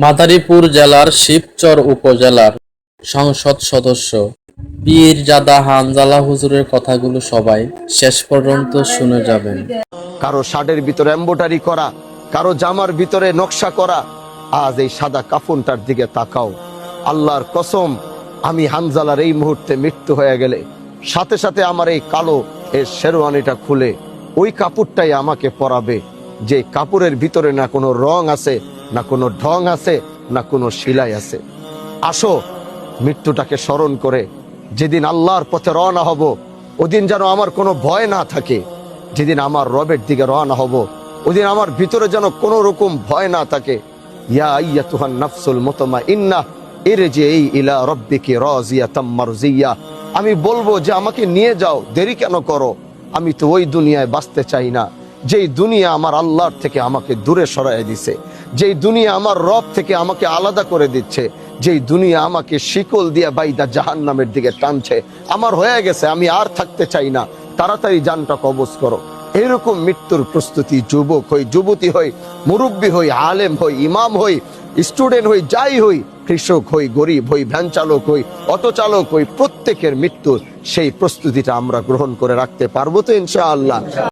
মাদারীপুর জেলার শিবচর উপজেলার সংসদ সদস্য পীরজাদা হানজালা হুজুরের কথাগুলো সবাই শেষ পর্যন্ত শুনে যাবেন। কারো শার্টের ভিতরে এমব্রয়ডারি করা, কারো জামার ভিতরে নকশা করা। আজ এই সাদা কাফনটার দিকে তাকাও। আল্লাহর কসম, আমি হানজালার এই মুহূর্তে মৃত্যু হয়ে গেলে সাথে সাথে আমার এই কালো এর শেরওয়ানিটা খুলে ওই কাপড়টাই আমাকে পরাবে, যে কাপড়ের ভিতরে না কোনো রং আছে, না কোনো ঢং আছে, না কোনো শিলাই আছে। আসো মৃত্যুটাকে স্মরণ করে যেদিন আল্লাহর পথে রওনা হব, ওদিন যেন আমার কোনো ভয় না থাকে। যেদিন আমার রবের দিকে রওনা হব, ওদিন আমার ভিতরে যেন কোনো রকম ভয় না থাকে। ইয়া আইয়াতুহান নাফসুল মুতমাইন্নাহ ইরজিই ইলা রাব্বিকি রাজিয়াতাম মারজিয়া। আমি বলবো যে আমাকে নিয়ে যাও, দেরি কেন করো? আমি তো ওই দুনিয়ায় বাঁচতে চাই না যেই দুনিয়া আমার আল্লাহর থেকে আমাকে দূরে সরাই দিছে, যেই দুনিয়া আমার রব থেকে আমাকে আলাদা করে দিচ্ছে, যেই দুনিয়া আমাকে শিকল দিয়ে বাইদা জাহান্নামের দিকে টানছে। আমার হয়ে গেছে, আমি আর থাকতে চাই না, তাড়াতাড়ি জানটা কবজ করো। এরকম মৃত্যুর প্রস্তুতি যুবক হই, যুবতী হই, মুরব্বী হই, আলেম হই, ইমাম হই, স্টুডেন্ট হই, যাই হই, কৃষক হই, গরিব হই, ভ্যান চালক হই, অটো চালক হই, প্রত্যেকের মৃত্যুর সেই প্রস্তুতিটা আমরা গ্রহণ করে রাখতে পারবো তো ইনশাআল্লাহ।